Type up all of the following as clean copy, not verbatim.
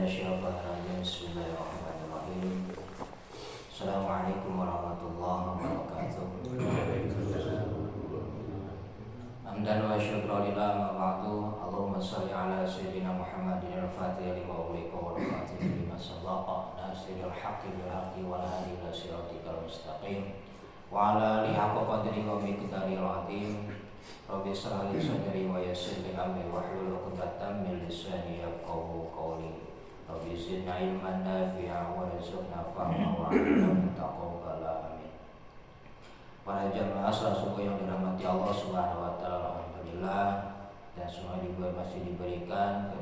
minasyaitonir rajim. Bismillahirrahmanirrahim. Assalamualaikum warahmatullahi wabarakatuh. Hamdan wa syukran lillah ma ba'du. Allahumma shalli ala sayyidina Muhammadin al-Fatih lima ughliqa wal khatimi lima sabaqa nasiril haqqi bil haqqi wal hadi ila siratikal mustaqim wa ala alihi haqqa qadri wa miqdaril azim. Rabbi shrah li sadri wa yassir li amri wahlul 'uqdatam min lisani yafqahu qawli. Rabbi zidna ilman nafi'a wa rizqna fahma wa 'ilman taqabbala. Amin. Para jamaah salat subuh yang dirahmati Allah Subhanahu wa taala, alhamdulillah, dan semua masih diberikan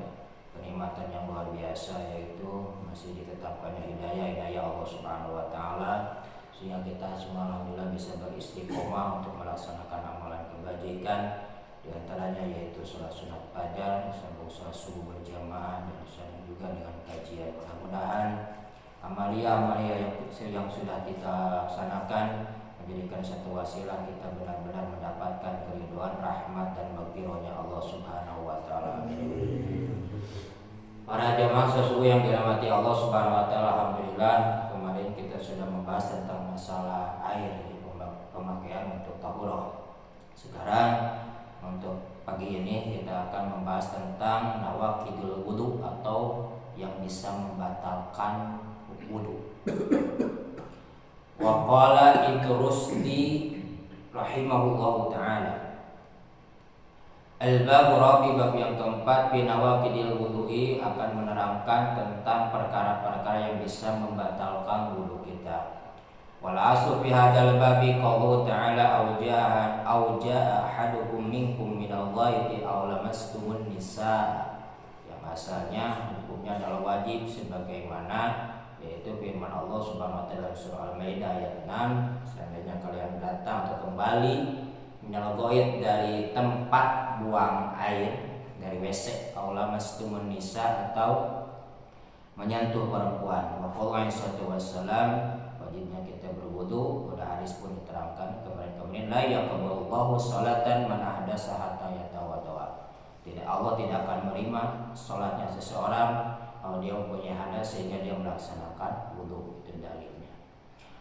kenikmatan yang luar biasa, yaitu masih ditetapkannya hidayah Allah Subhanahu wa taala, sehingga kita semua alhamdulillah bisa beristiqomah untuk melaksanakan amalan kebajikan, di antaranya yaitu sholat sunat fajar, sambung sholat subuh berjamaah, dan disambung juga dengan kajian. Mudah-mudahan amalia yang sudah kita laksanakan menjadikan satu wasilah kita benar-benar mendapatkan keridhaan, rahmat dan maghfirahnya Allah Subhanahu wa taala. Para jamaah subuh yang dirahmati Allah Subhanahu wa taala, alhamdulillah kemarin kita sudah membahas tentang masalah air, pemakaian untuk tahuroh. Sekarang untuk pagi ini kita akan membahas tentang nawaqidul wudu atau yang bisa membatalkan wudu. Wa qala Ibnu Rusdi rahimahullahu taala, al-bab rabi, bab yang keempat, bi nawaqidil wudu'i, akan menerangkan tentang perkara-perkara yang bisa membatalkan wudu kita. Wal aslu fi hadzal babi qaulu ta'ala auja'a ahadukum minkum minal ghaiti aw lamastumun nisa. Yang asalnya hukumnya adalah wajib sebagaimana yaitu firman Allah Subhanahu wa taala surah Al-Maidah ayat 6, seandainya kalian datang atau kembali minal ghaid, dari tempat buang air, dari WC, aw lamastumun nisa, atau menyentuh perempuan. Wa qala sallallahu alaihi wasallam, wajibnya kita berwudu. Pada hadis pun diterangkan kemarin la yaqbalu sholatan man ahdatsa hatta yatawadda. Allah tidak akan menerima salatnya seseorang kalau dia mempunyai hadas sehingga dia melaksanakan wudu. Itu dalilnya.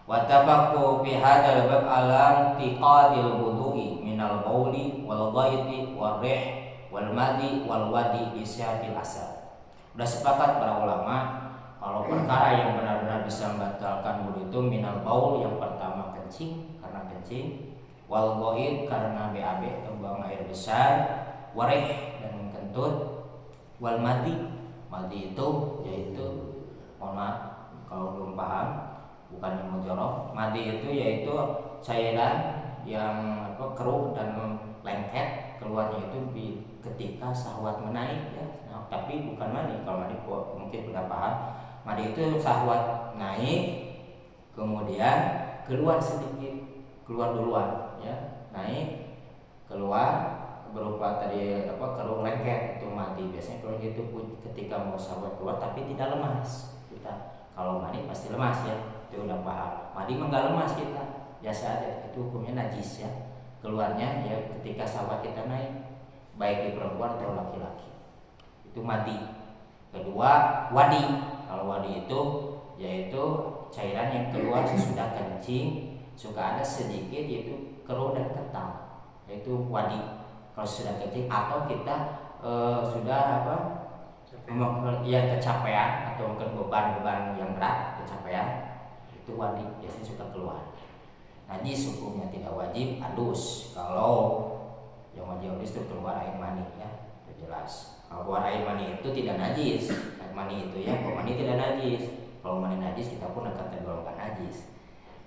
Wa tabaqu fi hadzal bab ala tiqadil wudu'i minal bauli wal ghaiti wal rih wal madi wal wadi bi syatil asal. Sudah sepakat para ulama kalau perkara yang benar-benar bisa membatalkan wudu itu minal baul, yang pertama kencing, karena kencing, wal ghaid karena BAB atau buang air besar, warih dan kentut, wal madi itu yaitu, mohon maaf kalau belum paham, bukan yang mujoroh. Madi itu yaitu cairan yang keruh dan lengket, keluarnya itu ketika syahwat menaik ya. Nah, tapi bukan madi. Kalau madi mungkin sudah paham. Madi itu syahwat naik, kemudian keluar sedikit, keluar duluan ya, naik, keluar, berupa tadi keruh lengket, itu madi. Biasanya kalau gitu ketika mau syahwat keluar tapi tidak lemas. Kita kalau mandi pasti lemas ya, itu udah paham. Mandi enggak lemas kita, biasa aja, itu hukumnya najis ya. Keluarnya ya ketika syahwat kita naik, baik di perempuan atau laki-laki. Itu madi. Kedua, wadi. Kalau wadi itu yaitu cairan yang keluar sesudah kencing, suka ada sedikit yaitu keruh dan kental, yaitu wadi. Kalau sudah kencing atau kita sudah kecapean atau mungkin beban yang berat, kecapean, itu wadi biasanya suka keluar. Najis hukumnya tidak wajib adus. Kalau yang wajib adus itu keluar air mani ya, itu jelas. Kalau keluar air mani itu tidak najis. Air mani itu ya, kalau mani tidak najis. Kalau mani najis kita pun akan tergolongkan najis.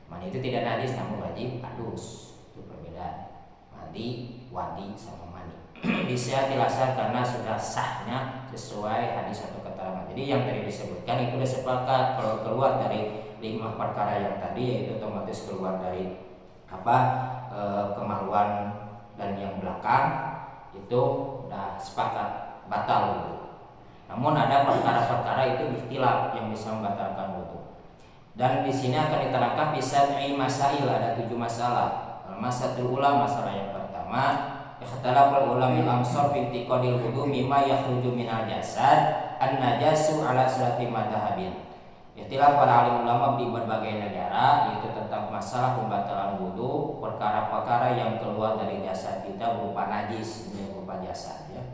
Mani itu tidak najis namun wajib adus. Itu perbedaan wadi sama mani. Bisa dilaksanakan karena sudah sahnya sesuai hadis atau keterangan. Jadi yang tadi disebutkan itu sudah sepakat kalau keluar dari 5 perkara yang tadi, yaitu otomatis keluar dari kemaluan dan yang belakang, itu sudah sepakat batal wudu. Namun ada perkara-perkara itu ikhtilaf yang bisa membatalkan wudu. Dan di sini akan diterangkan bisa masail, ada 7 masalah. Masalah ula, masalah yang pertama, Ikhtilaful ulamil amsar fi i'tiqadil wudu mimma yakhruju minal jasad an-najasu ala surati madhahabin. Ikhtilaf para alim ulama di berbagai negara yaitu tentang masalah pembatalan wudu, perkara-perkara yang keluar dari jasad kita berupa najis, berupa jasad ya.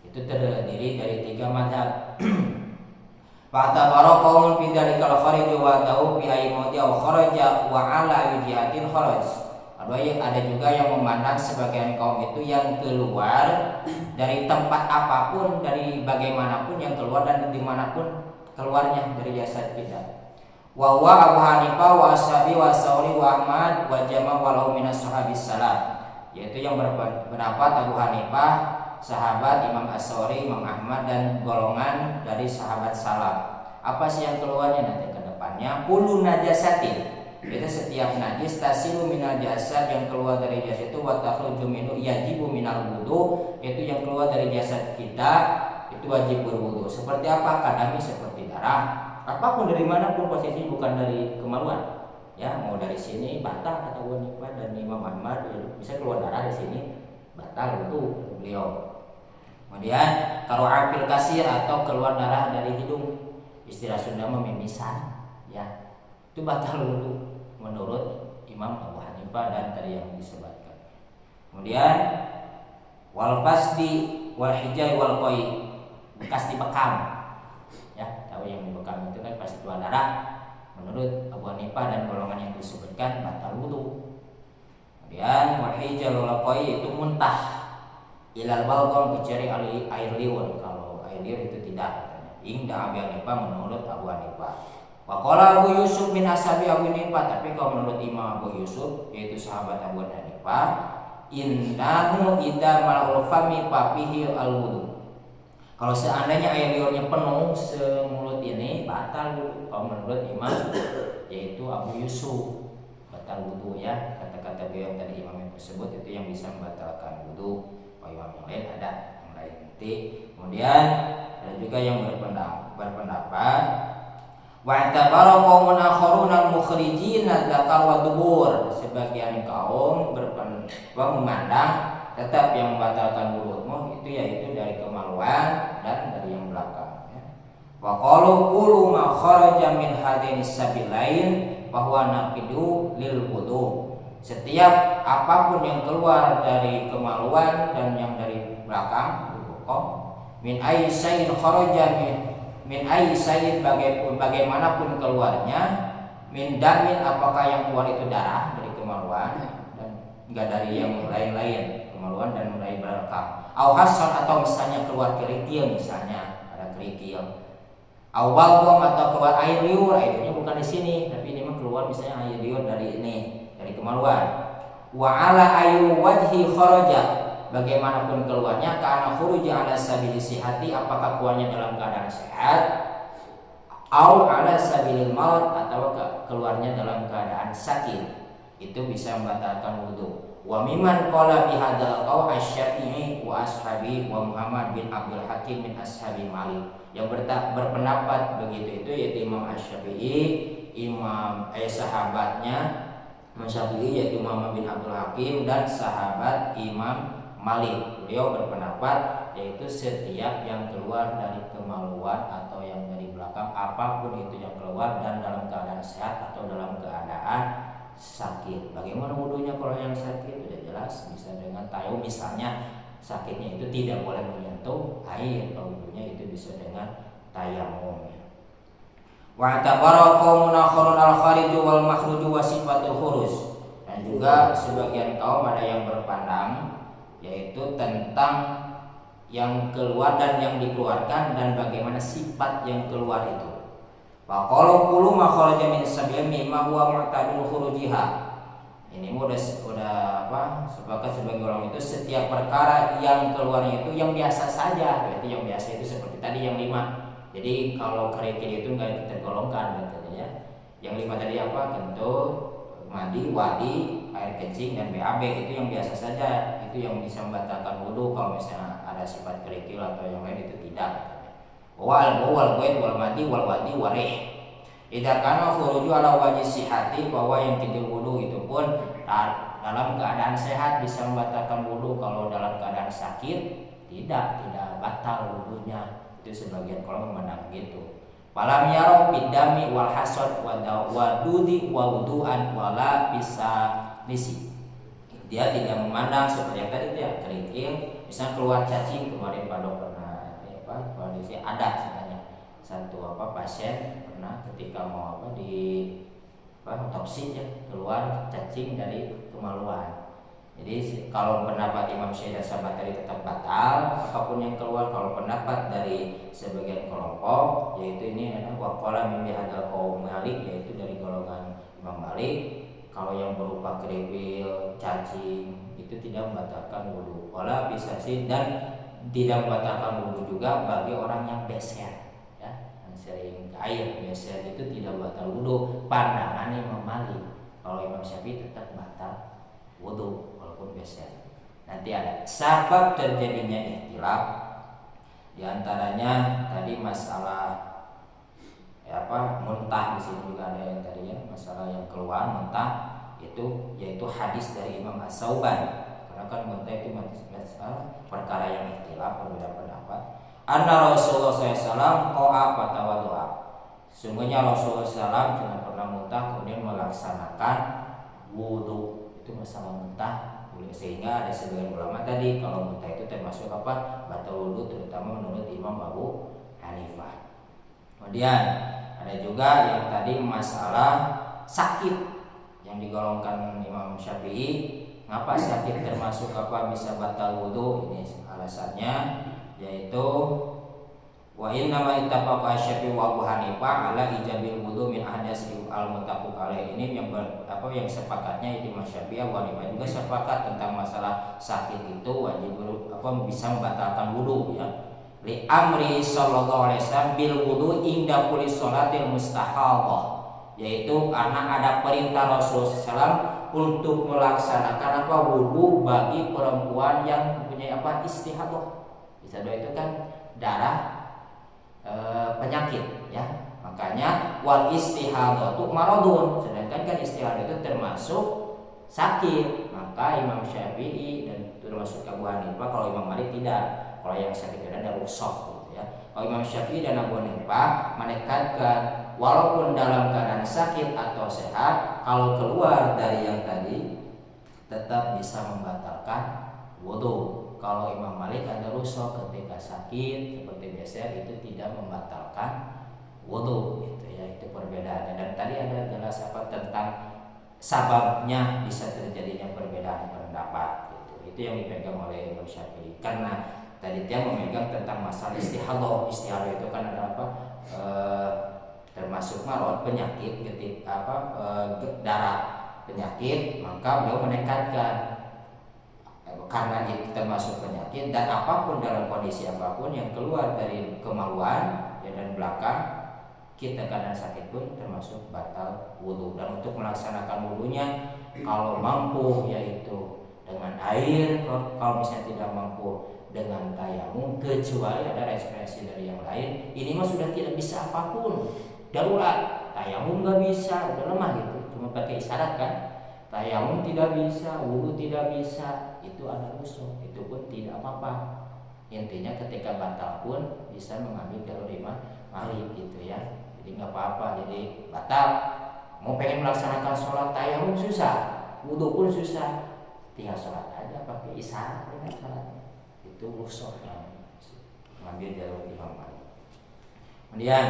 Itu terdiri dari 3 mazhab. Fa'tabara qaumun fi dzalikal kharij wa ta'u bi aymati aw kharaja wa ala wijihatin kharaj. Ada juga yang memandang sebagian kaum itu yang keluar dari tempat apapun, dari bagaimanapun yang keluar dan dimanapun keluarnya dari jasad kita. Wa Abu Hanifah wa Ashabi wa Sauri wa Ahmad wa jama' walau minas sahabis salam. Yaitu yang berpendapat Abu Hanifah, sahabat Imam As-Sauri, Imam Ahmad dan golongan dari sahabat salam. Apa sih yang keluarnya nanti ke depannya? Kullu najasatin. Itu setiap najis tasilu minal jasad yang keluar dari jasad itu wa takhruju minhu yajibu minal wudu, itu yang keluar dari jasad kita itu wajib berwudu. Seperti apa? Kadami seperti darah. Apapun dari manapun posisi bukan dari kemaluan. Ya, mau dari sini batal kata Abu Hanifah dan Imam Ahmad ya, bisa keluar darah di sini batal wudu beliau. Kemudian karu'afil kasir atau keluar darah dari hidung, istilah Sunda memisan ya. Itu batal wudu menurut Imam Abu Hanifah dan tadi yang disebutkan. Kemudian wal fasdi wal hijai wal qoi, bekas dibekam. Ya, tahu yang dibekam itu kan pasti keluar darah. Menurut Abu Hanifah dan golongan yang disebutkan batal wudu. Kemudian wal hijai wal qoi itu muntah. Ilal balqam dicari air liur. Kalau air liur itu tidak katanya. Indah Abu Hanifah menurut Abu Hanifah. Waqala Abu Yusuf bin Ashabi Abu Hanifah, tapi kalau menurut Imam Abu Yusuf yaitu sahabat Abu Hanifah, innahu idza mal'ul fami fafihi al-wudu. Kalau seandainya air liurnya penuh semulut ini batal wudu. Kalau menurut Imam yaitu Abu Yusuf batal wudu ya. Kata-kata beliau yang tadi Imam yang tersebut itu yang bisa membatalkan wudu. Kalau Imam yang lain ada yang lain nanti. Kemudian ada juga yang berpendapat wa tabara qaumun akharuna mukhrijina dzakar wa dubur. Sebagian kaum memandang tetap yang membatalkan wudhumu itu yaitu dari kemaluan dan dari yang belakang ya. Wa qalu kullu ma kharaja min hadinis sabilain fa huwa naqidu lil wudu. Setiap apapun yang keluar dari kemaluan dan yang dari belakang min ayyin kharaja min ayyin bagaimanapun keluarnya, min damin apakah yang keluar itu darah dari kemaluan dan enggak dari yang lain-lain, kemaluan dan mulai belakang. Au hasan atau misalnya keluar kerikil, misalnya ada kerikil. Au balgom atau keluar air liur, airnya bukan di sini, tapi ini mah keluar misalnya air liur dari ini, dari kemaluan. Wa ala ayu wajhi kharaja, bagaimanapun keluarnya, karena khuruja ala sabili sihati, apakah keluarnya dalam keadaan sehat, au ala sabilil maut atau keluarnya dalam keadaan sakit, itu bisa membatalkan wudu. Wa mimman qala bi hadzal qaul asy-Syafi'i wa ashabi wa Muhammad bin Abdul Hakim min ashabi Malik. Yang berpendapat begitu itu yaitu Imam Asy-Syafi'i, sahabatnya Imam Syafi'i yaitu Muhammad bin Abdul Hakim dan sahabat Imam Malik. Beliau berpendapat yaitu setiap yang keluar dari kemaluan atau yang dari belakang, apapun itu yang keluar dan dalam keadaan sehat atau dalam keadaan sakit. Bagaimana wudunya kalau yang sakit? Sudah jelas bisa dengan tayamum, misalnya sakitnya itu tidak boleh menyentuh air, kalau wudunya itu bisa dengan tayamum. Wa tabara qaumun akharun al-khariju wal makhruju wa sifatul khuruj. Dan juga sebagian kaum ada yang berpandang yaitu tentang yang keluar dan yang dikeluarkan dan bagaimana sifat yang keluar itu. Wa qalu kullu ma kharaja min sabil mimma huwa mu'tadul khurujiha. Ini udah apa? Sepakat sebagai orang itu setiap perkara yang keluarnya itu yang biasa saja, berarti yang biasa itu seperti tadi yang 5. Jadi kalau kerikil itu enggak tergolongkan katanya ya. Yang 5 tadi apa? Kentut, mandi, wadi, air kencing dan BAB itu yang biasa saja, itu yang bisa membatalkan wudu. Kalau misalnya ada sifat kerikil atau yang lain itu tidak. Wal bayd wal mandi wal wadi warih. Idza kana khuruju ala wajhi sihati, bahwa yang tidak wudu itu pun dalam keadaan sehat bisa membatalkan wudu, kalau dalam keadaan sakit tidak batal wudunya. Itu sebagian kalau memandang gitu. Falam yarau bidami wal hasad wa dudi wa wudu'an wala bisa nisi. Dia tidak memandang seperti yang tadi dia kerikil, misalnya keluar cacing. Kemarin Pak Dok pernah kondisi ada sebenarnya satu pasien pernah ketika mau otopsi ya, keluar cacing dari kemaluan. Jadi kalau pendapat Imam Syafi'i dan sahabat tadi tetap batal apapun yang keluar. Kalau pendapat dari sebagian kelompok, yaitu ini adalah waqala min bihadzal qaum Malik, yaitu dari golongan Imam Malik, kalau yang berupa kerikil, cacing itu tidak membatalkan wudu. Wala bisa sih, dan tidak membatalkan wudu juga bagi orang yang beser ya, yang sering ke air. Beser itu tidak batal wudu pandangan Imam Malik. Kalau Imam Syafi'i tetap batal wudu beser. Nanti ada sebab terjadinya ikhtilaf, diantaranya tadi masalah muntah. Di sini juga ada yang tadi ya, masalah yang keluar muntah itu, yaitu hadis dari Imam As-Sauban. Karena kan muntah itu masalah perkara yang ikhtilaf, berbeda pendapat. Anna Rasulullah SAW qa'a fatawaddu'a. Sungguhnya Rasulullah SAW cuma pernah muntah kemudian melaksanakan wudu. Itu masalah muntah. Sehingga ada sebagian ulama tadi kalau muntah itu termasuk batal wudu, terutama menurut Imam Abu Hanifah. Kemudian ada juga yang tadi masalah sakit yang digolongkan Imam Syafi'i. Ngapa sakit termasuk bisa batal wudu? Ini alasannya, yaitu wa inna ma ittafaqa Syafi'i wa Abu Hanifah ala ijabil wudu min ahdatsi al-muttafaq alaih. Ini yang yang sepakatnya Imam Syafi'i, Abu Hanifah juga sepakat tentang masalah sakit itu wajib bisa membatalkan wudu ya. Li amri sallallahu alaihi wasallam bil wudu inda kulli sholatil mustahabah, yaitu karena ada perintah Rasulullah SAW untuk melaksanakan wudu bagi perempuan yang mempunyai istihadah. Istihadah itu kan darah penyakit ya, makanya wal istihadatu maradun, sedangkan kan istihadah itu termasuk sakit. Maka Imam Syafi'i dan termasuk Abu Hanifah, kalau Imam Malik tidak, kalau yang sakit itu ada rusak gitu ya. Kalau Imam Syafi'i dan Abu Hanifah menekankan walaupun dalam keadaan sakit atau sehat, kalau keluar dari yang tadi tetap bisa membatalkan wudu. Kalau Imam Malik ada rusak ketika sakit seperti beser, itu tidak membatalkan wudu gitu ya. Itu perbedaannya. Dan tadi ada jelas tentang sababnya bisa terjadinya perbedaan pendapat gitu. Itu yang dipegang oleh Imam Syafi'i. Karena tadi dia memegang tentang masalah istihadah. Istihadah itu kan ada termasuk marad, penyakit ketika darah penyakit, maka beliau menekankan karena itu termasuk penyakit, dan apapun dalam kondisi apapun yang keluar dari kemaluan ya, dan belakang kita karena sakit pun termasuk batal wudu. Dan untuk melaksanakan wudunya kalau mampu yaitu dengan air, kalau misalnya tidak mampu dengan tayamum, kecuali ada referensi dari yang lain. Ini mah sudah tidak bisa apapun, darurat, tayamum nggak bisa, udah lemah gitu, cuma pakai isyarat kan. Tayamum tidak bisa, wudu tidak bisa, itu ada rusuh, itu pun tidak apa-apa. Intinya ketika batal pun bisa mengambil jalur Imam Malik gitu ya. Jadi nggak apa-apa, jadi batal. Mau pengen melaksanakan sholat tayamum susah, wudu pun susah, tinggal sholat aja pakai isyarat dengan sholatnya. Itu rusuh yang mengambil jalur Imam Malik. Kemudian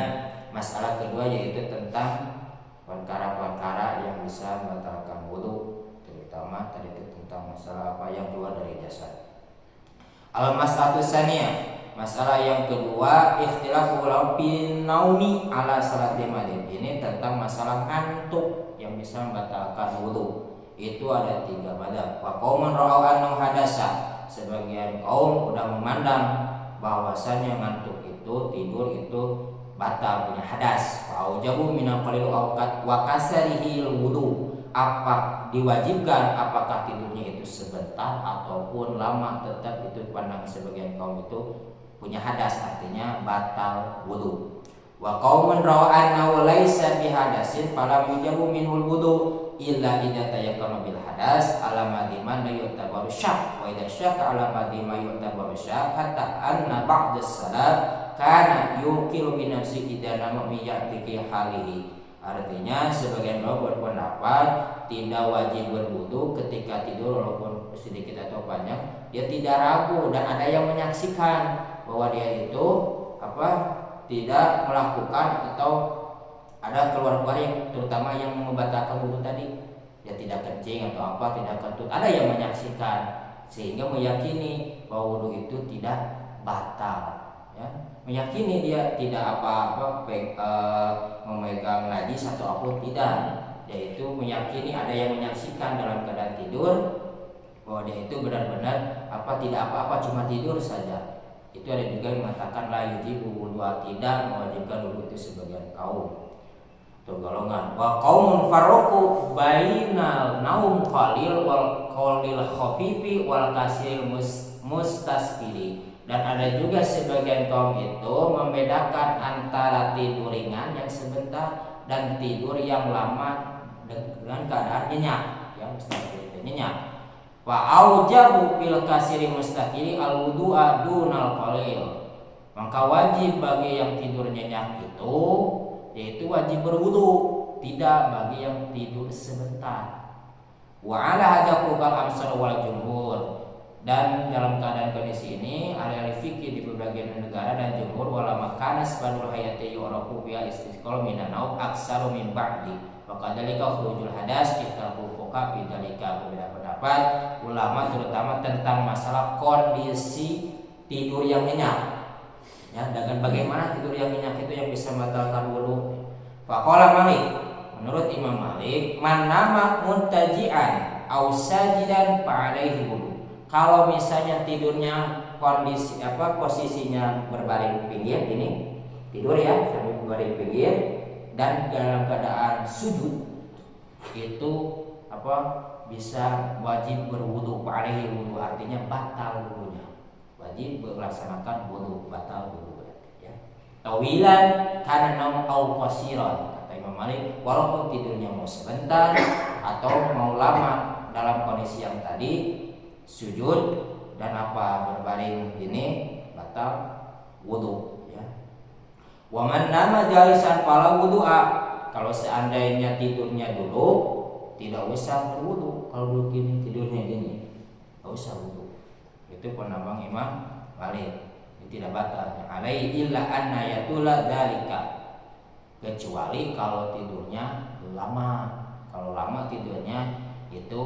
masalah kedua yaitu tentang perkara-perkara yang bisa membatalkan wudu, terutama tadi itu tentang masalah yang keluar dari jasad. Al-mas'alatu tsaniyah, masalah yang kedua, ikhtilafu bin naumi ala salatil maghrib. Ini tentang masalah ngantuk yang bisa membatalkan wudu. Itu ada 3 madzhab. Wa qaumun ra'au annahu hadasa, sebagian kaum udah memandang bahwasannya ngantuk itu, tidur itu batal, punya hadas. Faujabu minal qalil awqat wa kasarihi wudu. Apa diwajibkan, apakah tidurnya itu sebentar ataupun lama, tetap itu pandang sebagian kaum itu punya hadas, artinya batal wudu. Wa qaumun rawa annahu laisa bihadasin falam yujabu minhul wudu illa idza tayaqqana bil hadas ala madiman la yu'tabaru syak wa idza syaka ala madiman yu'tabaru syak hatta anna ba'da salat kana yuqiru bi nafsi idza nama miyatiki halihi. Artinya sebagian ulama berpendapat tidak wajib berwudu ketika tidur walaupun sedikit atau banyak, dia tidak ragu dan ada yang menyaksikan bahwa dia itu tidak melakukan atau ada keluar-keluar yang terutama yang membatalkan wudu tadi, dia tidak kencing atau tidak kentut, ada yang menyaksikan sehingga meyakini bahwa wudu itu tidak batal, ya. Meyakini dia tidak memegang najis atau apa, tidak, yaitu meyakini ada yang menyaksikan dalam keadaan tidur bahwa dia itu benar-benar tidak apa-apa, cuma tidur saja. Itu ada juga yang mengatakan la yujibu wudu'a, tidak mewajibkan wudu itu sebagian kaum atau golongan. Wa qaumun farraqu bainal naum qalil wal qalil khafifi wal kasir mustasqili. Dan ada juga sebagian kaum itu membedakan antara tidur ringan yang sebentar dan tidur yang lama dengan keadaan nyenyak, yang mustaqil nyenyak. Wa aujabu bil kasiri mustaqili al wudu'a dunal qalil. Maka wajib bagi yang tidur nyenyak itu yaitu wajib berwudu, tidak bagi yang tidur sebentar. Wa ala hadza qul amsal wal jumhur. Dan dalam keadaan kondisi ini ahli fikih di berbagai negara dan jumhur ulama kana sebanul hayati yuraku bi istiqol minan naum aksaru min ba'di. Wa kadzalika khurujul hadas kitabu fuqa bi dzalika. Berbeda pendapat ulama terutama tentang masalah kondisi tidur yang nyenyak, ya, dengan bagaimana tidur yang nyenyak itu yang bisa membatalkan wudu. Faqala Malik, menurut Imam Malik, man nama muntajian au sajidan fa alaihi wudu. Kalau misalnya tidurnya kondisi posisinya berbaring pinggir, ini tidur ya sambil berbaring pinggir dan dalam keadaan sujud, itu bisa wajib berwudu, alaihi wudu, artinya batal wudunya, wajib melaksanakan wudu, batal wudu, ya. Tawilan kana naum au qasiran, kata Imam Malik, walaupun tidurnya mau sebentar atau mau lama dalam kondisi yang tadi sujud dan berbaring ini batal wudu, ya. Wa man nama jalisan fala wudu'a, kalau seandainya tidurnya dulu tidak usah berwudu. Kalau duduk gini tidurnya gini, tidak usah wudu. Itu penambang Imam Malik, ini tidak batal. Alai illa anna yatula dzalika, kecuali kalau tidurnya lama. Kalau lama tidurnya itu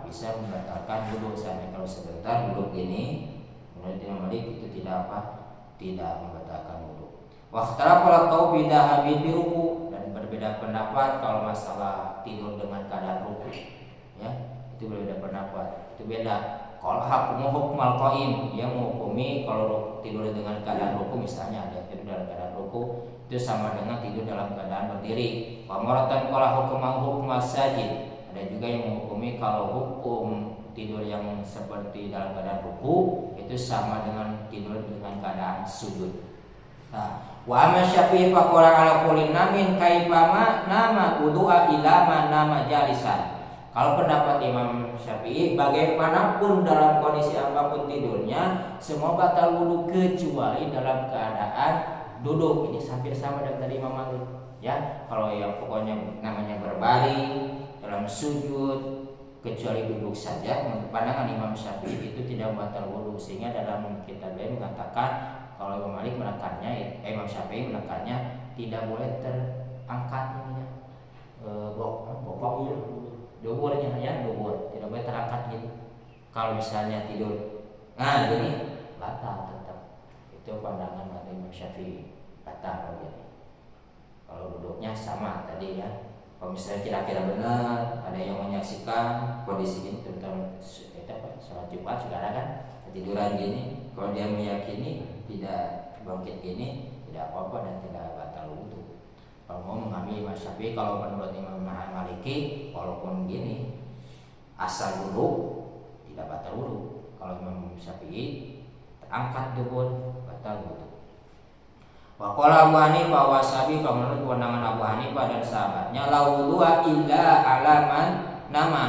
bisa membatalkan wudu. Misalnya kalau sebentar duduk gini, menurut Imam Malik itu tidak membatalkan wudu. Waqtara qala qau bidah bi ruku, dan berbeda pendapat kalau masalah tidur dengan keadaan ruku, ya, itu berbeda pendapat. Itu beda. Kalau hukmal qaim, yang menghukumi kalau tidur dengan keadaan ruku, misalnya ada tidur dalam keadaan ruku, itu sama dengan tidur dalam keadaan berdiri. Wa maratan qala hukma sajid, ada juga yang menghukumi kalau hukum tidur yang seperti dalam keadaan ruku itu sama dengan tidur dengan keadaan sujud. Nah, wa amma Syafi'i faqala ala kulli namin kaifama nama wudu'a ilama nama jalisan. Kalau pendapat Imam Syafi'i, bagaimanapun dalam kondisi apapun tidurnya semua batal wudu kecuali dalam keadaan duduk. Ini hampir sama dengan tadi Imam Malik, ya. Kalau yang pokoknya namanya berbaring, dalam sujud, kecuali duduk saja, pandangan Imam Syafi'i itu tidak batal wudu. Sehingga dalam kitab lain mengatakan kalau Imam Malik menekannya, Imam Syafi'i menekannya tidak boleh terangkat ininya, bokok duburnya, ya, dubur tidak boleh terangkat gitu. Kalau misalnya tidur, nah ini batal tetap. Itu pandangan Imam Syafi'i, batal gitu. Kalau duduknya sama tadi, ya. Kalau misalnya kira-kira benar, ada yang menyaksikan kondisi ini, terutama sholat Jumat sekarang kan tiduran gini, kalau dia meyakini tidak bangkit gini, tidak apa-apa dan tidak batal wudu. Kalau mau mengambil Imam Syafi'i, kalau menurut Imam Maliki, walaupun gini asal duduk tidak batal wudu. Kalau Imam Syafi'i terangkat dubur batal wudu. Wa qala Abu Hanifah wa Syafi'i, menurut pandangan Abu Hanifah dan sahabatnya, la wudu'a illa alaman nama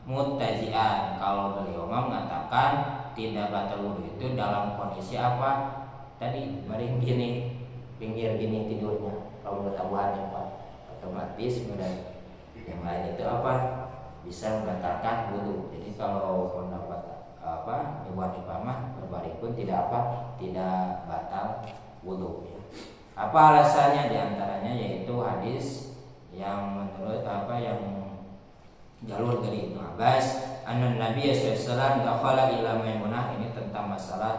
muttaji'an. Kalau beliau mengatakan tidak batal wudu itu dalam kondisi apa? Tadi baring gini, pinggir gini tidurnya. Kalau menurut Abu Hanifah otomatis kemudian yang lain itu apa? Bisa membatalkan wudu. Jadi kalau pendapat Abu Hanifah mah berbaring pun tidak batal wudu. Apa alasannya? Diantaranya yaitu hadis yang menurut yang jalur dari Ibnu Abbas, anna Nabi sallallahu alaihi wasallam dakhala ila Maimunah, ini tentang masalah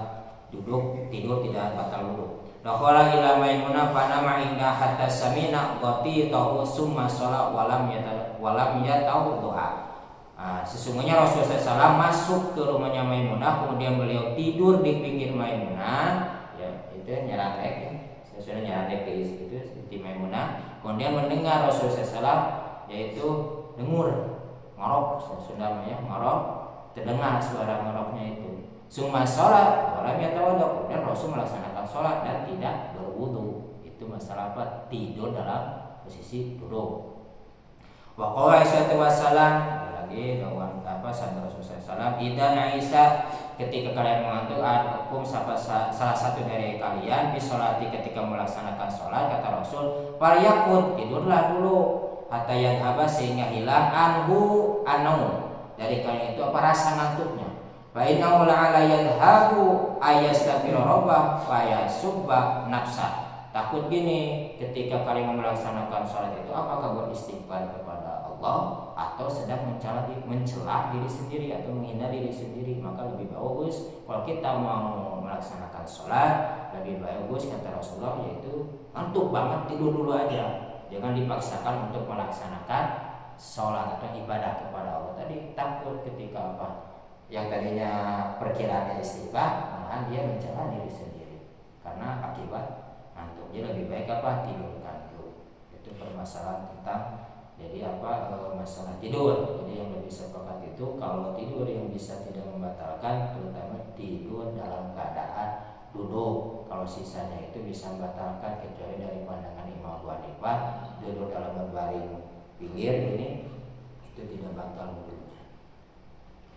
duduk tidur tidak batal wudu. Dakhala ila Maimunah fa nama inda hatta samina qatitahu summa shalat walam yatahu duha. Sesungguhnya Rasulullah SAW masuk ke rumahnya Maimunah, kemudian beliau tidur di pinggir Maimunah, ya itu nyerandek ya. Sudah nyerandek itu di Maimunah, kemudian mendengar Rasulullah SAW yaitu dengur ngorok, Sunda ya ngorok, terdengar suara ngoroknya itu. Summa sholat walam yatawaddo, kemudian Rasul melaksanakan sholat dan tidak berwudu. Itu masalah apa? Tidur dalam posisi duduk. Wa qala Aisyah lagi dawan sabda Rasulullah SAW, idan Aisyah, ketika kalian mengantuk hukum salah satu dari kalian bisolati, ketika melaksanakan sholat, kata Rasul, falyakun, tidurlah dulu hatta yadhaba, sehingga hilang anhu anaum, dari kalian itu rasa ngantuknya. Fa innahu la'ala yadhabu ayastaghfira rabbah fa yasubba nafsah. Takut gini, ketika kalian melaksanakan sholat itu apakah beristighfar kepada Allah atau sedang mencela diri sendiri atau menghina diri sendiri. Maka lebih bagus kalau kita mau melaksanakan sholat, lebih bagus kata Rasulullah yaitu ngantuk banget, tidur dulu aja, jangan dipaksakan untuk melaksanakan sholat atau ibadah kepada Allah. Tadi takut ketika yang tadinya perkiraannya istighfar, malahan dia mencela diri sendiri karena akibat ngantuk. Jadi lebih baik tidurkan dulu. Itu permasalahan tentang masalah tidur. Jadi yang lebih sepakat itu kalau tidur yang bisa tidak membatalkan, terutama tidur dalam keadaan duduk. Kalau sisanya itu bisa membatalkan, kecuali dari pandangan Imam Abu Hanifah, duduk dalam berbaring pinggir ini itu tidak batal wudunya.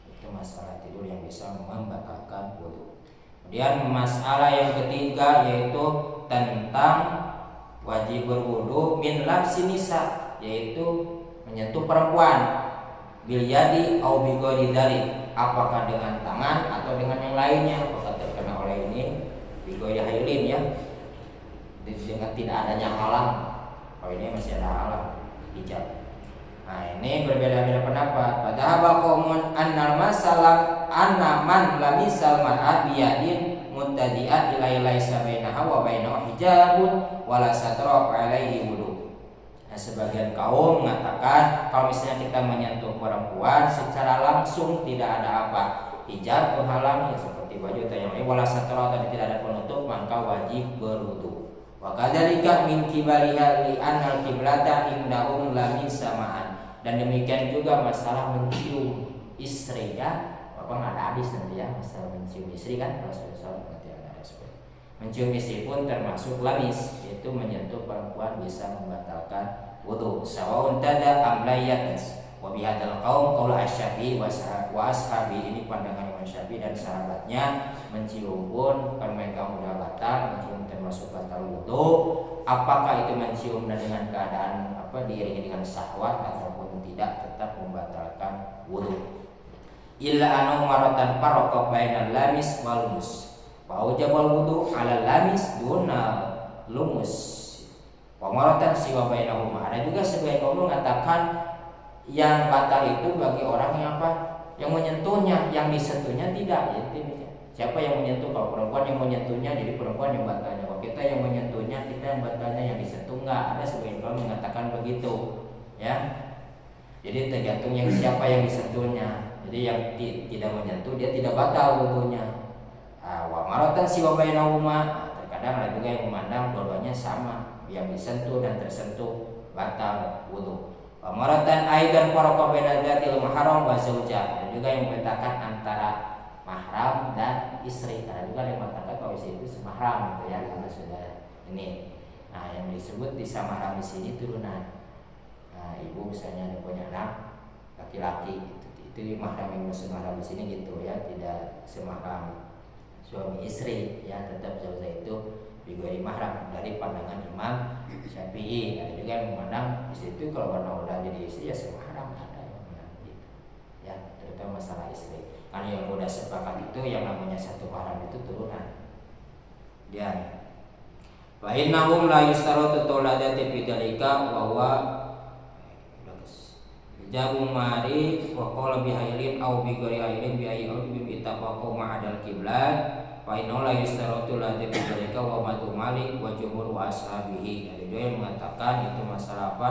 Itu masalah tidur yang bisa membatalkan wudu. Kemudian masalah yang ketiga yaitu tentang wajib berwudu min lamsi nisa, yaitu menyentuh perempuan, bil yadi au bi ghairi dzalik, apakah dengan tangan atau dengan yang lainnya. Apakah terkena oleh ini bi ghairi hailin ya, dengan tidak adanya halang. Kalau ini masih ada halang hijab. Nah, ini berbeda-beda pendapat. Padahal qaumun annal masalah anna man lamisal mar'at bi yadin muttadi'at laisa bainaha wa bainahu hijabun wala satra alaihi wudu. Nah, sebagian kaum mengatakan kalau misalnya kita menyentuh perempuan secara langsung tidak ada hijab penghalang, ya seperti baju atau yang lain, wala satra, tadi tidak ada penutup, maka wajib berwudu. Wa kadzalika min kibaliha li annal qiblata indahum lamin samaan. Dan demikian juga masalah mencium istri ya. Ada hadis nanti ya, masalah mencium istri kan, Rasulullah nanti ada respon. Mencium istri pun termasuk lamis, yaitu menyentuh perempuan bisa membatalkan wudu. Sawaun tada amlayatas. Wa bihadzal qaum qaul Asy-Syafi'i wa ashabi, ini pandangan Imam Syafi'i dan sahabatnya, mencium pun kalau mereka sudah batal, mencium termasuk batal wudu. Apakah itu mencium dengan keadaan diiringi dengan syahwat ataupun tidak, tetap membatalkan wudu. Illa anu maratan farqa bainal lamis wal lumus. Wa wajibal wudu 'ala lamis duna lumus. Wa maratan siwa bainahuma. Ada juga sebagian kaum mengatakan yang batal itu bagi orang yang yang menyentuhnya, yang disentuhnya tidak. Siapa yang menyentuh? Kalau perempuan yang menyentuhnya, jadi perempuan yang batalnya. Kalau kita yang menyentuhnya, kita yang batalnya, yang disentuh enggak. Ada sebagian kaum mengatakan begitu, ya. Jadi tergantung yang siapa yang disentuhnya. Jadi yang tidak menyentuh dia tidak batal wudunya. Wa maratan siwa bainahuma. Terkadang ada juga yang memandang dua-duanya sama, yang disentuh dan tersentuh batal wudu. Wa maratan aidan farqa baina dzatil mahram wa zaujah. Ada juga yang membedakan antara mahram dan istri. Ada juga yang mengatakan kalau istri itu semahram gitu ya, karena sudah Ini. Nah, yang disebut bisa mahram di sini turunan. Nah, ibu misalnya ada punya anak laki-laki, itu mahram yang maksud mahram di sini gitu ya, tidak semahram suami istri ya, tetap zaujah itu bigori mahram dari pandangan Imam Syafi'i. Ada juga yang memandang istri itu kalau karena udah jadi istri ya semahram, ada yang memandang gitu ya, terutama masalah istri. Karena yang udah sepakat itu yang namanya satu mahram itu turunan. Dan wa innahum la yustaratu tauladati bidzalika wa huwa jabu mari wa qala bi hailin aw bi ghairi hailin bi ayyul bi itafaqu ma'adal qiblat wa inna la yustaratu ladati bidzalika wa madu malik wa jumhur wa ashabihi. Ada yang mengatakan itu masalah apa?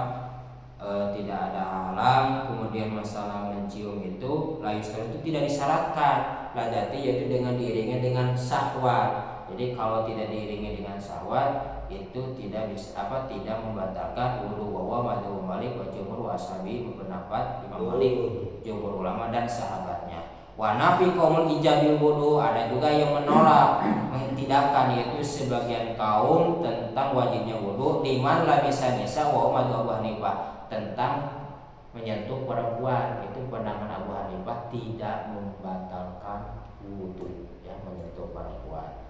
Tidak ada halang. Kemudian masalah mencium itu la yustaratu tidak disyaratkan ladati, yaitu dengan diiringi dengan syahwat. Jadi kalau tidak diiringi dengan syahwat itu tidak bisa tidak membatalkan wudu. Wa madhhab Malik wa jumhur ashabi, berpendapat Imam Malik, jumhur ulama dan sahabatnya. Wa nafi qaumul ijabil wudu, ada juga yang menolak, mentidakkan, yaitu sebagian kaum tentang wajibnya wudu. Liman la bisa wa madhhab Hanifah, tentang menyentuh perempuan itu pandangan Abu Hanifah tidak membatalkan wudu ya, menyentuh perempuan.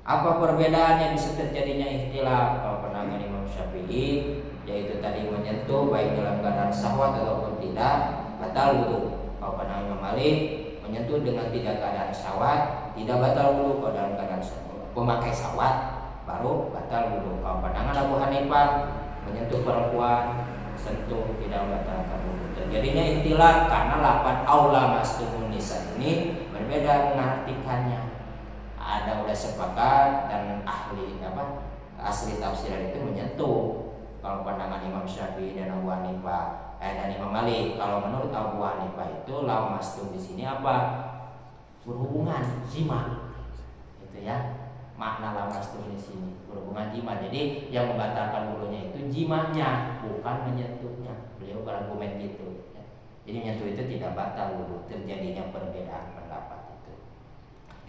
Apa perbedaannya bisa terjadinya ikhtilaf? Kalau pandangan Imam Syafi'i yaitu tadi menyentuh baik dalam keadaan syahwat ataupun tidak, batal wudu. Kalau pandangan Imam Malik menyentuh dengan tidak keadaan syahwat tidak batal wudu. Kalau dalam keadaan pemakai syahwat baru batal wudu. Kalau pandangan Abu Hanifah menyentuh perempuan sentuh tidak membatalkan wudu. Terjadinya ikhtilaf karena lafaz aula mastumun nisa ini berbeda mengartikannya. Ada udah sepakat dan asli tafsiran itu menyentuh. Kalau pandangan Imam Syafi'i dan Abu Hanifah dan Imam Malik, kalau menurut Abu Hanifah itu lamastum di sini apa? Berhubungan jima. Itu ya. Makna lamastum di sini berhubungan jima. Jadi yang membatalkan wudunya itu jimanya, bukan menyentuhnya. Beliau berargumen gitu. Ya. Jadi menyentuh itu tidak batal wudu. Terjadinya perbedaan pendapat.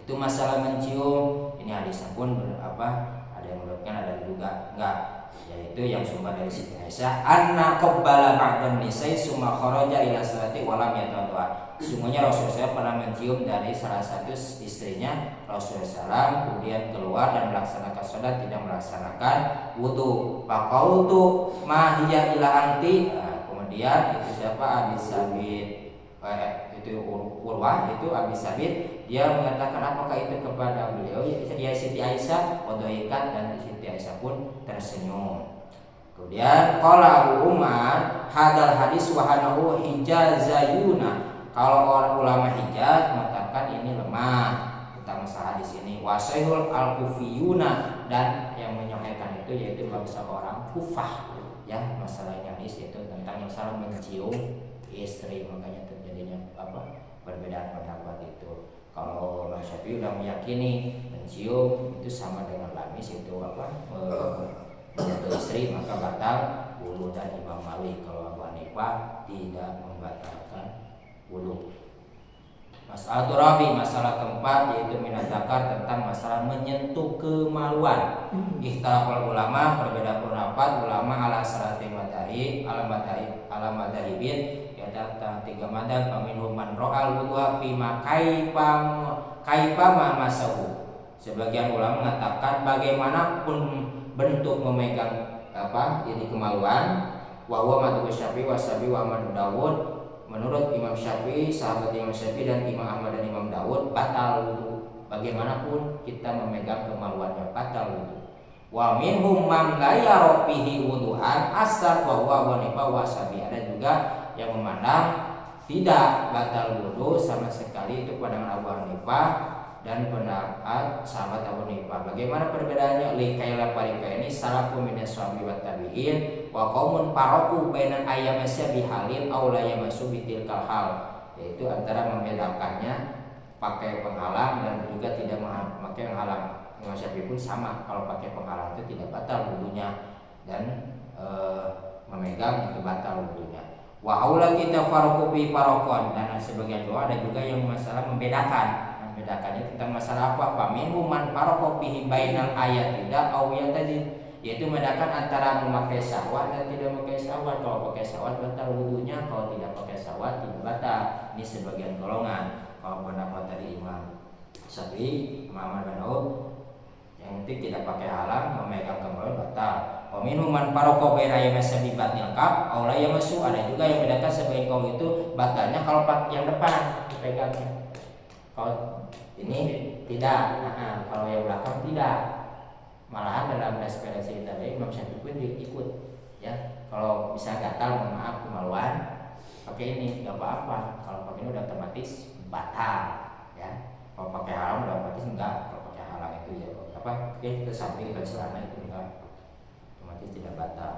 Itu masalah mencium. Ini hadisnya pun ada yang menurutkan, ada juga enggak, yaitu yang sumber dari Siti Aisyah, anna qabbala ba'dan nisa'i summa kharaja ila salati wa lam yatawadda. Sungguhnya Rasulullah pernah mencium dari salah satu istrinya Rasulullah SAW, kemudian keluar dan melaksanakan salat, tidak melaksanakan wudu. Faqautu ma hiya ila anti. Kemudian itu siapa? Abi Sabit, itu Urwah, itu Abi Sabit, dia mengatakan apakah itu kepada beliau, ya Siti Aisyah, wadoikat, dan Siti Aisyah pun tersenyum. Kemudian qala Abu Umar hadal hadis wahanahu hijazayuna. Kalau orang ulama Hijaz mengatakan ini lemah tentang masalah hadis ini. Wasaihul al-Kufiyuna, dan yang menyahihkan itu yaitu bangsa orang Kufah ya, masalah hadis itu tentang masalah mencium istri. Makanya terjadinya perbedaan pendapat itu. Kalau Imam Syafi'i sudah meyakini mencium itu sama dengan lamis, itu menyentuh istri maka batal wudu, dan Imam Malik kalau Abu Hanifah tidak membatalkan wudu. Masalah turabi, masalah keempat, yaitu minat zakar, tentang masalah menyentuh kemaluan. Ikhtilaful ulama, berbeda pendapat ulama ala salati madhahib, ala madhahibin, yaitu tiga madhab. Minhum man ra'al wudu'a fima kaifa ma masahu. Sebagian ulama mengatakan bagaimanapun bentuk memegang ini kemaluan. Wa huwa madhhab Syafi'i wa Syafi'i wa Ahmad Dawud. Menurut Imam Syafi'i, sahabat Imam Syafi'i dan Imam Ahmad dan Imam Dawud, batal wudu. Bagaimanapun kita memegang kemaluannya batal wudu. Wa minhum man la yara fihi wudu'an asar wa huwa Hanifah wa Syafi'i. Ada juga yang memandang tidak batal wudu sama sekali, itu pandangan Abu Hanifah dan pendapat sahabat Abu Hanifah. Bagaimana perbedaannya? Likaila parika ini salafun minas sahabi wa tabi'in wa qaumun faraku bainan ayyamasya bihalin aw la yamassu bitilkal hal, yaitu antara membedakannya pakai penghalang dan juga tidak memakai penghalang. Imam Syafi'i pun sama, kalau pakai penghalang itu tidak batal wudunya, dan memegang itu batal wudunya. Wa aula kita faraku bi farakon, dan sebagian doa ada juga yang masalah membedakan bedakannya tentang masalah apa? Faminhum man farraqa bihi bainal ayatida aw yatazid, yaitu membedakan antara memakai syahwat dan tidak memakai syahwat. Kalau pakai syahwat batal wudunya, kalau tidak pakai syahwat tidak batal. Ini sebagian golongan. Kalau pendapat dari Imam Syafi'i, Imam Ahmad bin Hanbal, yang penting tidak pakai halang, memegang kembali batal. Wa minhum man farraqa baina yamassabi batil kaf aw la yamassu, ada juga yang membedakan sebagian kaum itu batalnya kalau yang depan dipegangnya. Kalau ini tidak, kalau yang belakang tidak. Malahan dalam referensi tadi Imam Syafi'i pun ikut, ya. Kalau bisa gatal, mohon maaf kemaluan, pakai ini nggak apa-apa. Kalau pakai ini udah otomatis batal, ya. Kalau pakai halang udah otomatis enggak. Kalau pakai halang itu ya apa? Kita samping dan celana itu enggak, otomatis tidak batal.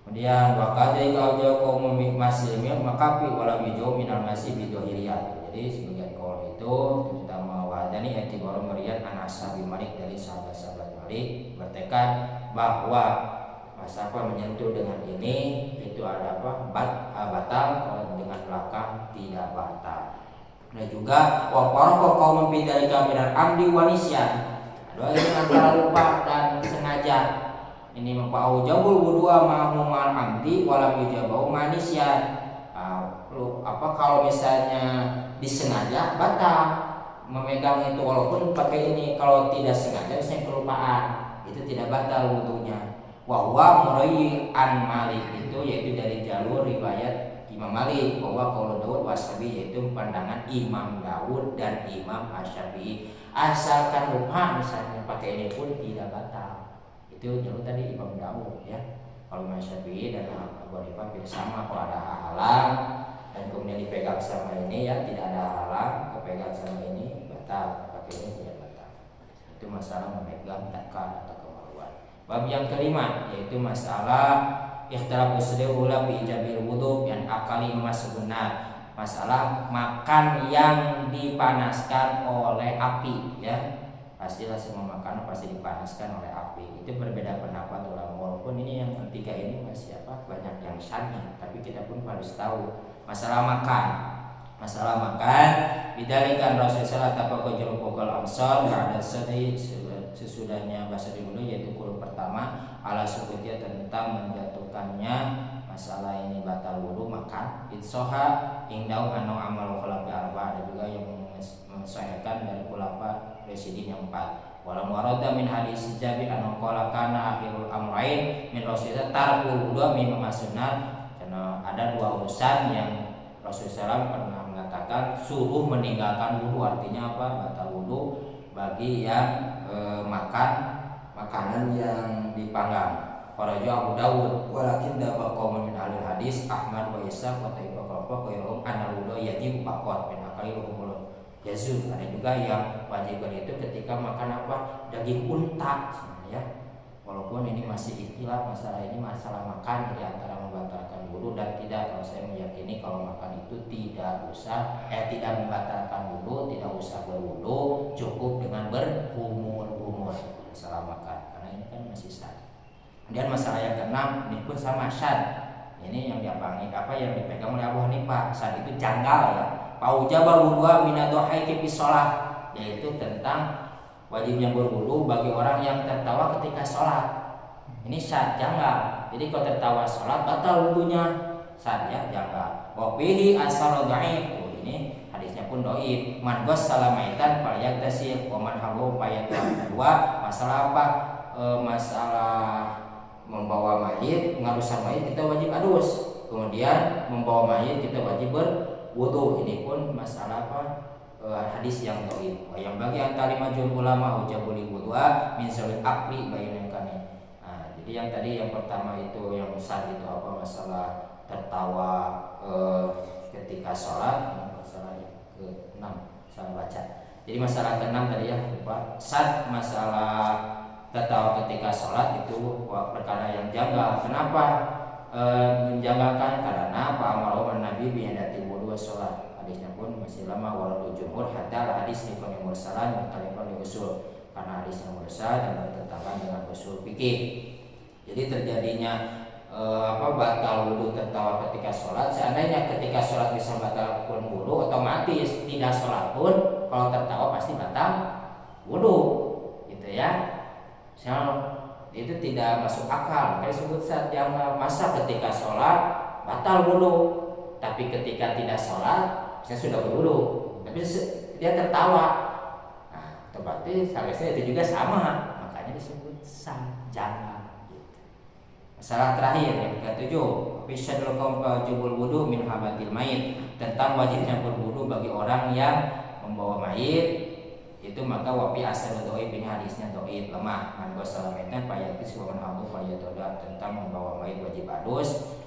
Kemudian wakadai kau jauh kaum muslimin makafi walau bijau minal masih bidohiriyah. Jadi sebagian kaum itu terutama wadani etibar merian anasabi Malik dari sahabat-sahabat Malik bertekad bahwa masalah menyentuh dengan ini itu ada apa? Batal, kalau dengan belakang tidak batal. Dan juga waparoko kaum membidari kamiran amdi wanisyan. Ada ini antara lupa dan sengaja. Ini mempau jabul wudua ma'mumal amdi walam yujabau manisyan. Apa kalau misalnya disengaja batal memegang itu walaupun pakai ini, kalau tidak sengaja misalnya kelupaan itu tidak batal wudunya. Wa huwa murayyi an Malik, itu yaitu dari jalur riwayat Imam Malik, bahwa qaul Daud washabi, yaitu pandangan Imam Daud dan Imam Asy-Syafi'i. Asalkan lupa misalnya pakai ini pun tidak batal. Itu jalur tadi Imam Daud, ya. Kalau Imam Syafi'i dan Abu Hanifah sama, kalau ada halang dan kemudian dipegang sama ini, ya tidak ada halang, kepegang sama ini batal, pakai ini tidak batal. Itu masalah memegang takkan atau kemaluan. Bab yang kelima yaitu masalah ikhtilaf usulul bi ijabil wudu yang akali masuk benar. Masalah makan yang dipanaskan oleh api, ya. Pastilah semua makanan pasti dipanaskan oleh api. Itu berbeda pendapat ulama, walaupun ini yang ketiga ini masih banyak yang syar'i, tapi kita pun harus tahu masalah makan. Masalah makan bidalikan Rasulullah tabaqa jalukul amsal ba'da sadai, sesudahnya bahasa dulu yaitu kurun pertama ala sukutia tentang menjatuhkannya masalah ini batal wudu makan. Itsoha indau anu amal khulafi arba, ada juga yang mensahihkan dari khulafa Rasyidin yang 4. Walau warada min hadis Jabir anu qala kana akhirul amrain min Rasulillah tarkul wudu mimma sunnah. Karena ada dua urusan yang Rasulullah SAW pernah mengatakan suruh meninggalkan wudu, artinya apa? Batal wudu bagi yang makan makanan yang dipanggang. Para Abu Dawud walakin dapat kaum min ahli hadis Ahmad wa Isa wa Taibah wa qairum anal wudu yajib faqat min aqailuhum yazul. Ada juga yang wajib itu ketika makan apa? Daging unta, ya. Walaupun ini masih ikhtilaf masalah ini, masalah makan di antara membatalkan wudu dan tidak. Kalau saya meyakini kalau makan itu tidak membatalkan wudu, tidak usah berwudu, cukup dengan berkumur-kumur masalah makan, karena ini kan masih sah. Kemudian masalah yang keenam ini pun sama syad. Ini yang yang dipegang oleh Abu Hanifah. Syad itu janggal, ya. Paujaba wudu'a minadohaiki fi shalah, yaitu tentang wajibnya berwudu bagi orang yang tertawa ketika sholat. Ini syad janggal. Jadi kalau tertawa sholat batal wudunya, syad, ya, janggal. Wa bihi asal dhaif. Ini hadisnya pun dhaif. Man ghassala maitan falyagtasil wa man halu fayatwa. Dua masalah apa? Masalah membawa mayit, mengharuskan mayit kita wajib adus. Kemudian membawa mayit kita wajib berwudu. Ini pun masalah apa? Hadis yang dhaif. Yang bagi antara majul ulama ujabuli wudu'a min sawil akli bayinkan. Nah, jadi yang tadi yang pertama itu yang besar itu apa? Masalah tertawa ketika sholat. Masalah yang ke-6 saya baca. Jadi masalah ke-6 tadi ya, lupa. Sad masalah tertawa ketika sholat itu perkara yang janggal. Kenapa menjanggalkan? Karena Pak Amaroman Nabi biyadati wudu sholat. Hadisnya pun masih lama walau jumhur hatta hadis ni kami mursalan mukhtalifan li usul, karena hadisnya mursal dan bertentangan dengan usul fikih. Jadi terjadinya batal wudhu tertawa ketika sholat. Seandainya ketika sholat bisa batal pun wudhu, otomatis tidak sholat pun kalau tertawa pasti batal wudhu, gitu ya. Itu tidak masuk akal. Kayak sebut saja masa ketika sholat batal wudhu, tapi ketika tidak sholat saya sudah berwudhu, tapi dia tertawa. Nah, otomatis harusnya itu juga sama, makanya disebut sah, jangan. Masalah terakhir yang ke-7, bisyadul qaum wajibul wudu min hamatil mayit, tentang wajibnya berwudu bagi orang yang membawa mayit. Itu maka wapi asal doi, ini hadisnya doi lemah. Man wasalametan payatis wa man hamu fayatoda, tentang membawa mayit wajib adus,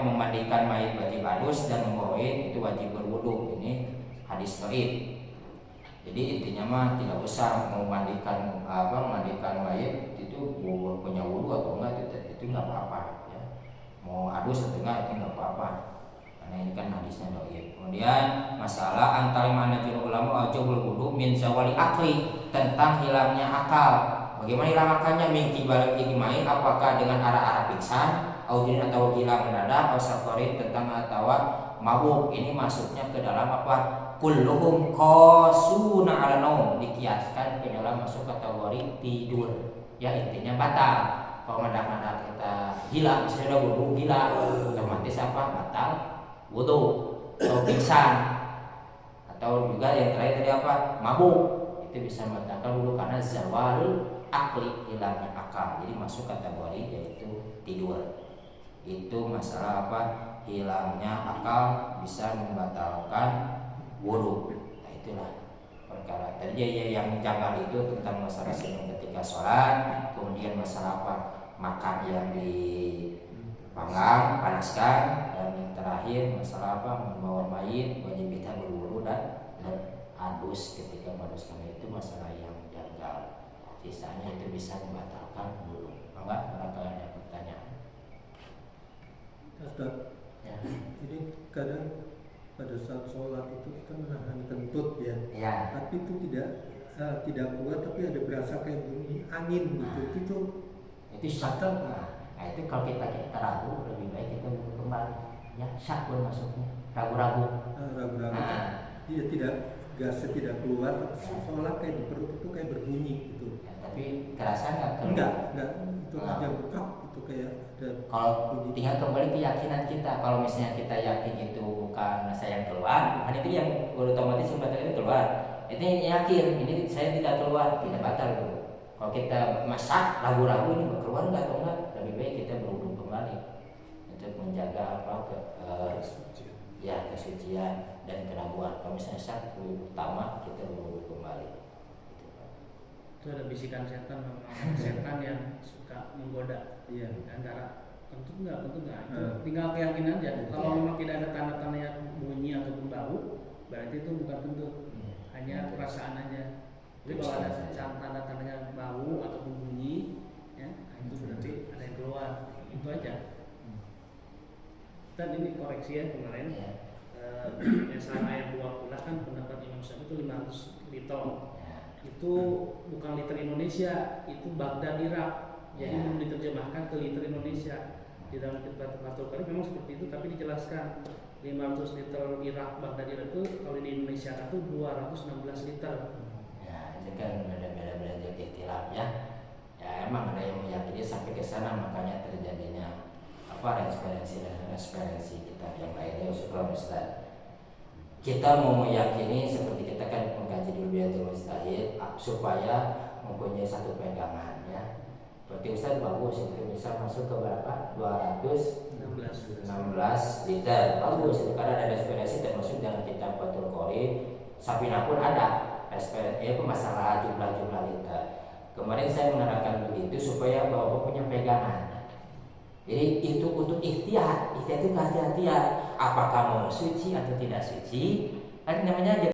memandikan mayit wajib adus dan membawa mayit itu wajib berwudu. Ini hadis doi. Jadi intinya mah tidak usah memandikan mayit itu punya wudu atau enggak, itu nggak apa-apa ya. Mau adus atau enggak itu nggak apa-apa, karena ini kan hadisnya doi. Kemudian masalah antara mana juru ulama wajibul wudu min zawali akli, tentang hilangnya akal. Bagaimana hilang akalnya? Min kibal igmain, apakah dengan arah-arah pingsan, audin atau gila mendadak, atau safarin, tentang atau mabuk. Ini masuknya ke dalam apa? Kulluhum qasuna ala naum, dikiaskan ke dalam masuk kategori tidur. Ya intinya batal. Kalau mendadak kita gila, misalnya wudu gila, otomatis apa? Batal wudu. Atau pingsan, atau juga yang terakhir tadi apa? Mabuk. Itu bisa membatalkan wudu karena zawalul akli, hilangnya akal. Jadi masuk kategori yaitu tidur. Itu masalah apa? Hilangnya akal bisa membatalkan wudu. Nah itulah perkara tadi yang janggal itu tentang masalah senyum ketika sholat. Kemudian masalah apa? Makan yang dipanggang, panaskan. Dan yang terakhir masalah apa? Membawa mayit wajib kita berwudu dan adus ketika mengaduskan, itu masalah yang janggal. Sisanya itu bisa membatalkan wudu. Enggak? Barangkali ada pertanyaan. Ustaz, Ya. ini kadang pada saat sholat itu kita menahan kentut ya. Tapi itu tidak kuat, tapi ada berasa kayak bunyi angin gitu. Itu syakat. Nah itu kalau kita ragu, lebih baik kita kembali. Ya syakun masuknya. Ragu-ragu. Dia gasnya tidak keluar, seolah kayak di perut itu kayak berbunyi gitu. Ya, tapi kerasa nggak keluar? Enggak, itu aja bekak itu kayak ada. Kalau tinggal kembali keyakinan kita, kalau misalnya kita yakin itu bukan saya yang keluar, bukan itu yang otomatis batal itu keluar. Itu yakin ini saya tidak keluar, tidak batal dulu. Kalau kita masak ragu-ragu ini keluar nggak atau enggak, lebih baik kita berwudu kembali untuk menjaga kesucian dan keraguan. Kalau misalnya satu utama kita berwudu kembali. Itu ada bisikan setan, setan yang suka menggoda. Iya. Antara kentut enggak. Itu tinggal keyakinan aja. Kalau memang tidak ada tanda-tanda yang bunyi ataupun bau, berarti itu bukan kentut. Hanya perasaan aja. Jadi kalau ada tanda-tandanya bau ataupun bunyi, ya, itu berarti ada yang keluar. Itu aja. Dan ini koreksi ya kemarin. Yang selama ayat 20 kan pendapat Imam Syafi'i itu 500 liter. Itu bukan liter Indonesia, itu Baghdad Irak. Jadi belum diterjemahkan ke liter Indonesia. Di dalam kitab Fathul Qarib memang seperti itu, tapi dijelaskan 500 liter Irak Baghdad Irak itu kalau di Indonesia itu 216 liter. Ya, itu kan beda-beda jadi ikhtilaf ya. Ya emang ada yang meyakini sampai ke sana, makanya terjadinya referensi kita yang lainnya. Syukur Ustaz. Kita mau meyakini seperti kita kan mengkaji dulu Biatul Mustahil supaya mempunyai satu pegangan ya. Berarti Ustaz bagus itu bisa masuk ke berapa? 216 liter. Bagus itu karena ada referensi termasuk dalam kitab Fathul Qarib. Sapina pun ada referensi masalah jumlah liter. Kemarin saya menerangkan begitu supaya Bapak punya pegangan. Jadi itu untuk ikhtiar itu kehati-hatian. Apakah mau suci atau tidak suci? Kan namanya